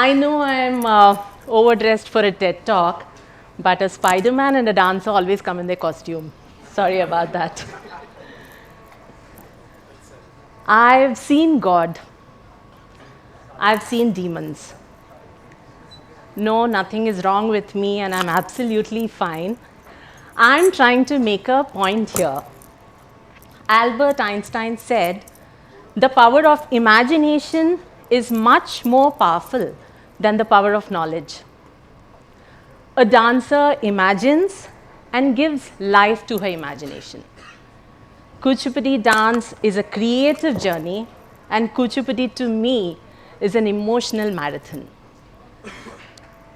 I know I'm overdressed for a TED talk, but a Spider-Man and a dancer always come in their costume. Sorry about that. I've seen God. I've seen demons. No, nothing is wrong with me and I'm absolutely fine. I'm trying to make a point here. Albert Einstein said, the power of imagination is much more powerful than the power of knowledge. A dancer imagines and gives life to her imagination. Kuchipudi dance is a creative journey, and Kuchipudi to me is an emotional marathon.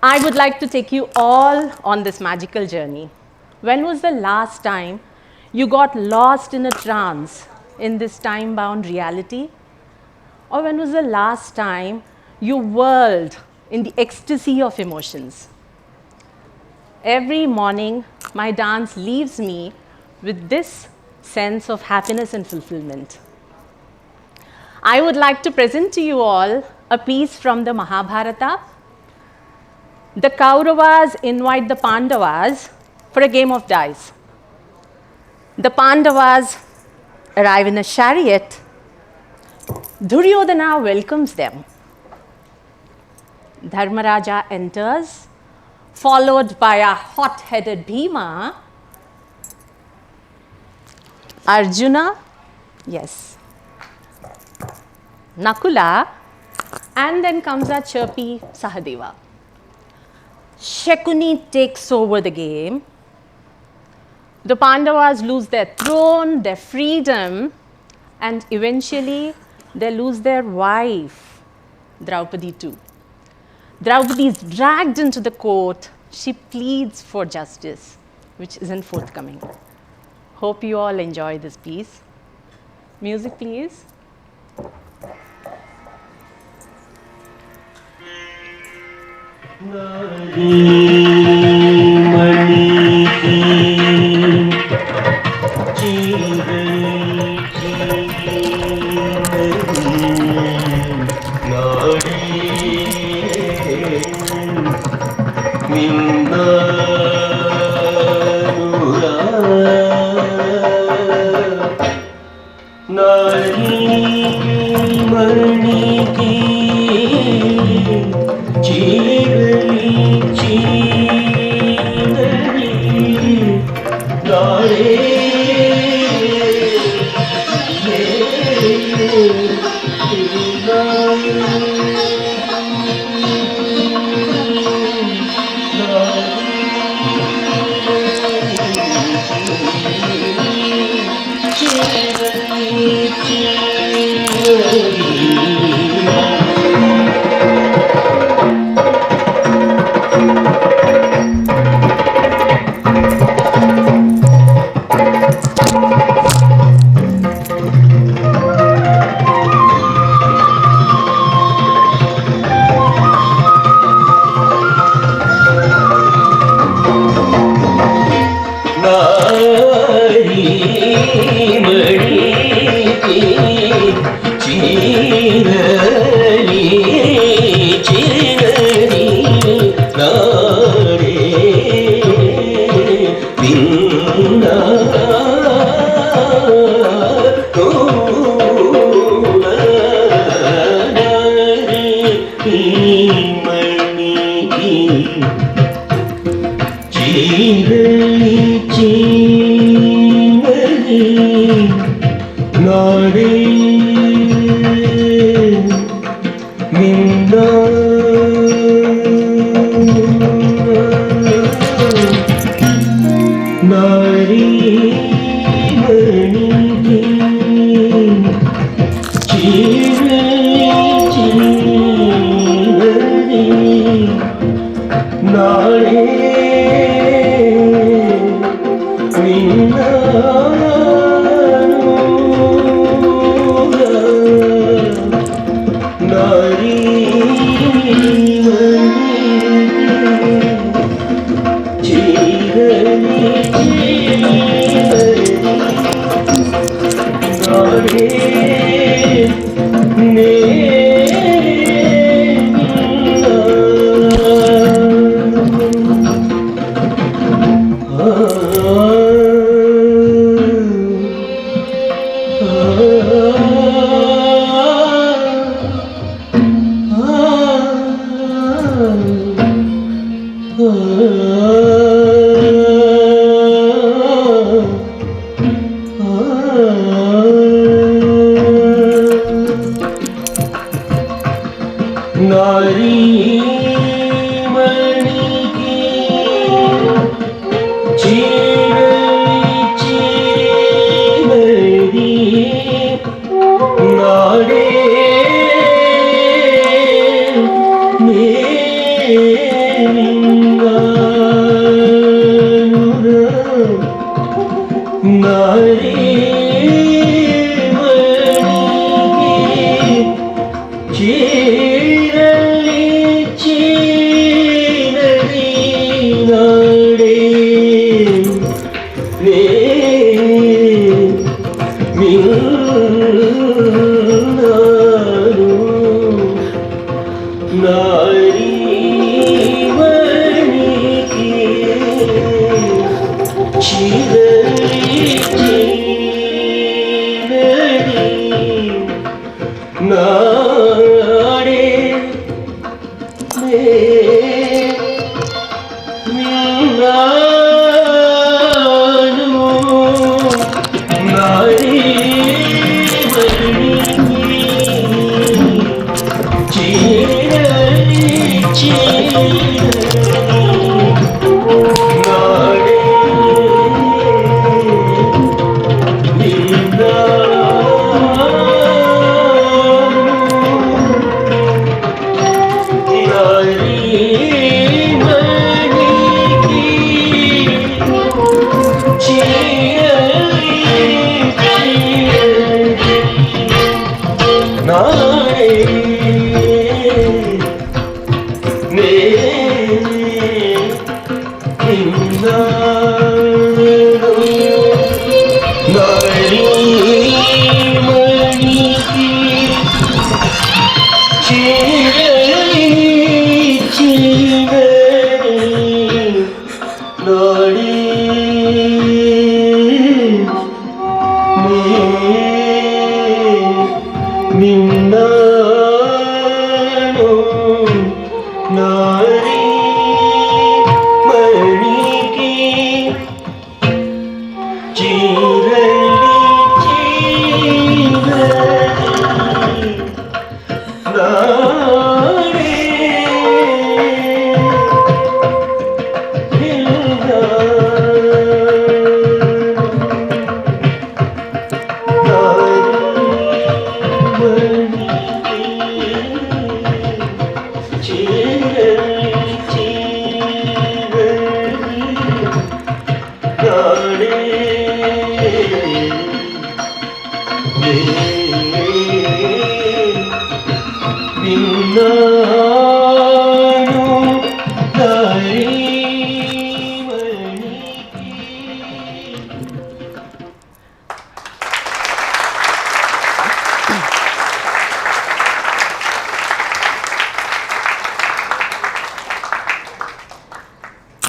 I would like to take you all on this magical journey. When was the last time you got lost in a trance in this time-bound reality? Or when was the last time you whirled in the ecstasy of emotions? Every morning, my dance leaves me with this sense of happiness and fulfillment. I would like to present to you all a piece from the Mahabharata. The Kauravas invite the Pandavas for a game of dice. The Pandavas arrive in a chariot. Duryodhana welcomes them. Dharmaraja enters, followed by a hot-headed Bhima. Arjuna, yes, Nakula, and then comes a chirpy Sahadeva. Shakuni takes over the game. The Pandavas lose their throne, their freedom, and eventually they lose their wife, Draupadi too. Draupadi is dragged into the court. She pleads for justice, which isn't forthcoming. Hope you all enjoy this piece. Music, please.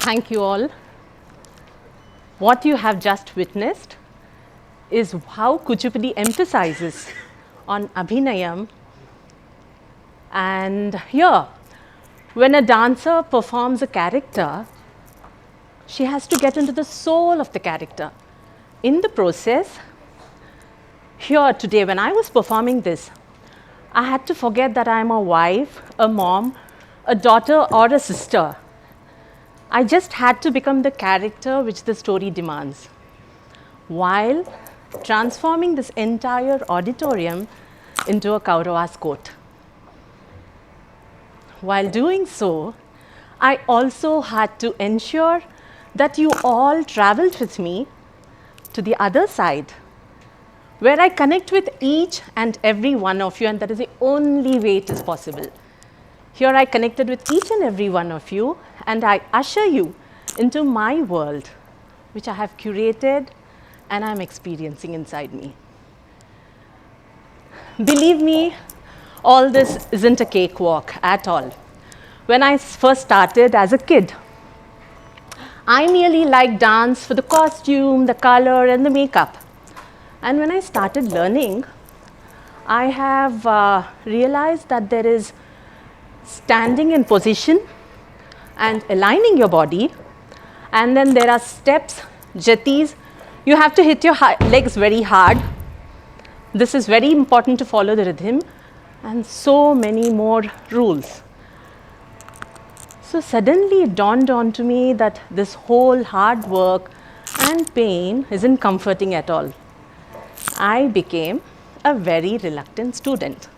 Thank you all. What you have just witnessed is how Kuchipudi emphasizes on abhinayam. And here, when a dancer performs a character, she has to get into the soul of the character. In the process, here today, when I was performing this, I had to forget that I am a wife, a mom, a daughter, or a sister. I just had to become the character which the story demands, while transforming this entire auditorium into a Kaurava's court. While doing so, I also had to ensure that you all traveled with me to the other side, where I connect with each and every one of you, and that is the only way it is possible. Here I connected with each and every one of you, and I usher you into my world, which I have curated and I'm experiencing inside me. Believe me, all this isn't a cakewalk at all. When I first started as a kid, I merely liked dance for the costume, the color, and the makeup. And when I started learning, I have realized that there is standing in position and aligning your body, and then there are steps, jatis. You have to hit your legs very hard. This is very important to follow the rhythm, and so many more rules. So suddenly it dawned on to me that this whole hard work and pain isn't comforting at all. I became a very reluctant student,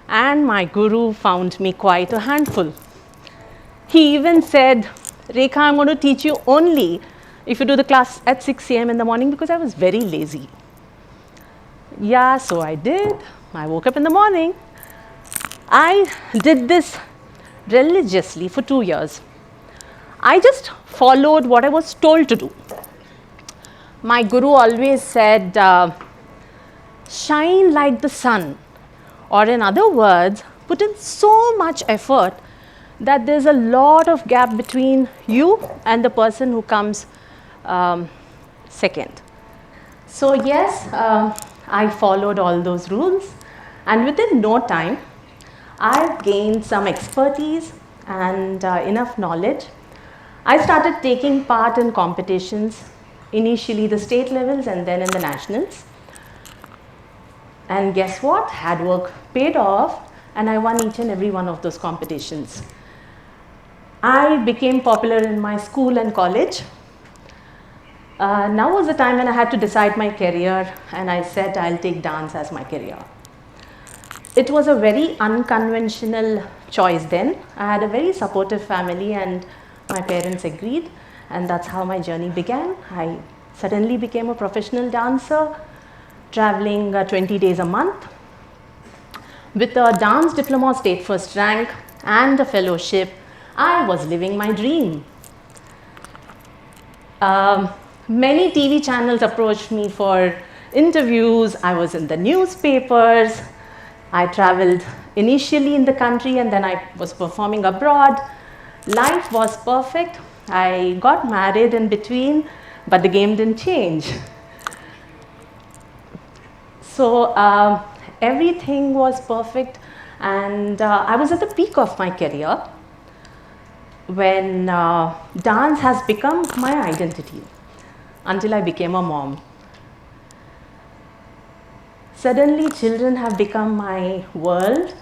and my guru found me quite a handful. He even said, Rekha, I'm going to teach you only if you do the class at 6 a.m. in the morning, because I was very lazy. Yeah, so I did. I woke up in the morning. I did this religiously for 2 years. I just followed what I was told to do. My guru always said, shine like the sun, or in other words, put in so much effort that there's a lot of gap between you and the person who comes second. So yes, I followed all those rules, and within no time, I've gained some expertise and enough knowledge. I started taking part in competitions, initially the state levels and then in the nationals. And guess what? Hard work paid off, and I won each and every one of those competitions. I became popular in my school and college. Now was the time when I had to decide my career, and I said I'll take dance as my career. It was a very unconventional choice then. I had a very supportive family and my parents agreed, and that's how my journey began. I suddenly became a professional dancer, traveling 20 days a month. With a dance diploma state first rank and a fellowship, I was living my dream. Many TV channels approached me for interviews. I was in the newspapers. I traveled initially in the country and then I was performing abroad. Life was perfect. I got married in between, but the game didn't change. So everything was perfect, and I was at the peak of my career when dance has become my identity until I became a mom. Suddenly children have become my world,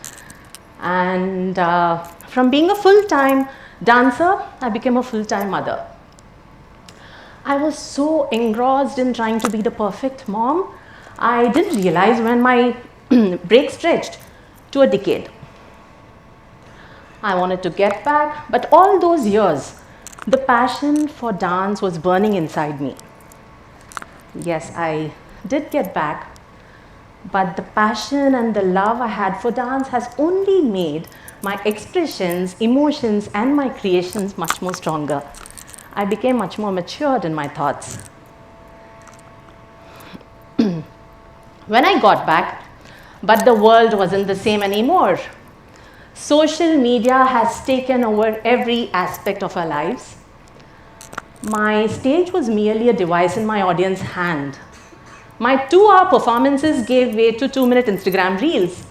and from being a full-time dancer, I became a full-time mother. I was so engrossed in trying to be the perfect mom, I didn't realize when my break stretched to a decade. I wanted to get back, but all those years, the passion for dance was burning inside me. Yes, I did get back, but the passion and the love I had for dance has only made my expressions, emotions, and my creations much more stronger. I became much more matured in my thoughts. When I got back, but the world wasn't the same anymore. Social media has taken over every aspect of our lives. My stage was merely a device in my audience's hand. My 2-hour performances gave way to 2-minute Instagram reels.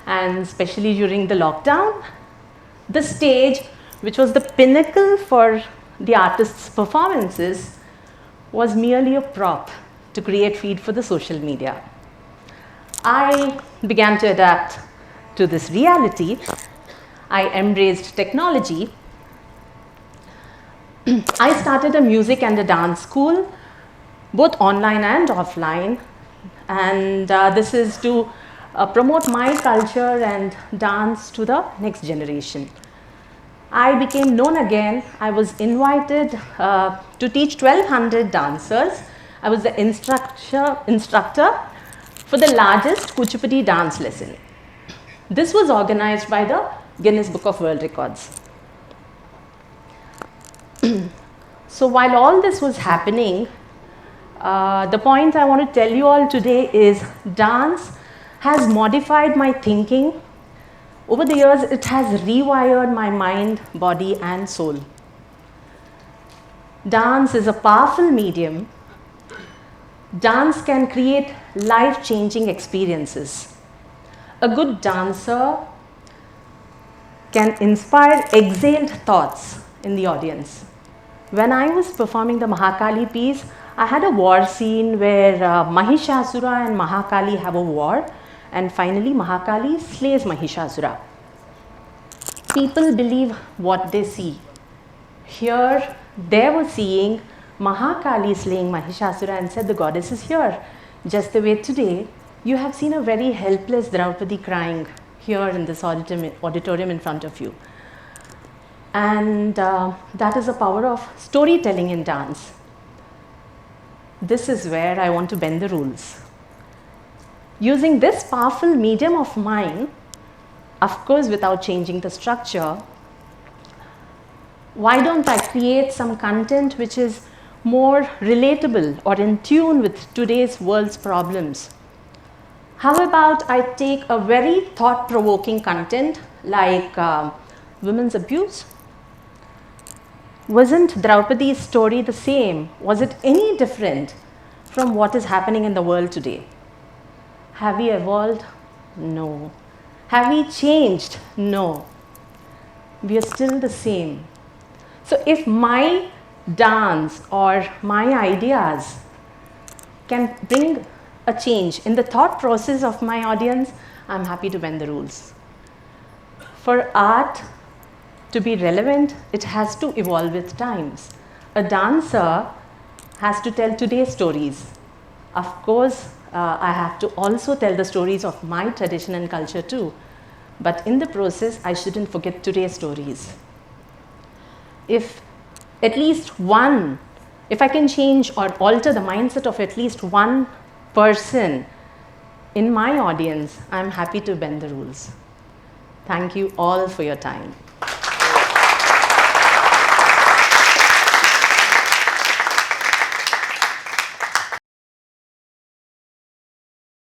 And especially during the lockdown, the stage, which was the pinnacle for the artist's performances, was merely a prop to create feed for the social media. I began to adapt to this reality. I embraced technology. I started a music and a dance school, both online and offline, and this is to promote my culture and dance to the next generation. I became known again. I was invited to teach 1,200 dancers. I was the instructor for the largest Kuchipudi dance lesson. This was organized by the Guinness Book of World Records. So while all this was happening, the point I want to tell you all today is dance has modified my thinking. Over the years, it has rewired my mind, body, and soul. Dance is a powerful medium. Dance can create life-changing experiences. A good dancer can inspire exhaled thoughts in the audience. When I was performing the Mahakali piece, I had a war scene where Mahishasura and Mahakali have a war, and finally Mahakali slays Mahishasura. People believe what they see. Here, they were seeing Mahakali slaying Mahishasura and said, the goddess is here. Just the way today, you have seen a very helpless Draupadi crying here in this auditorium in front of you. And that is the power of storytelling in dance. this is where I want to bend the rules. Using this powerful medium of mine, of course without changing the structure, why don't I create some content which is more relatable or in tune with today's world's problems? How about I take a very thought-provoking content like women's abuse? Wasn't Draupadi's story the same? Was it any different from what is happening in the world today? Have we evolved? No. Have we changed? No. We are still the same. So if my dance or my ideas can bring a change in the thought process of my audience, I'm happy to bend the rules. For art to be relevant, it has to evolve with times. A dancer has to tell today's stories. Of course, I have to also tell the stories of my tradition and culture too. But in the process, I shouldn't forget today's stories. If at least one, if I can change or alter the mindset of at least one person in my audience, I'm happy to bend the rules. Thank you all for your time.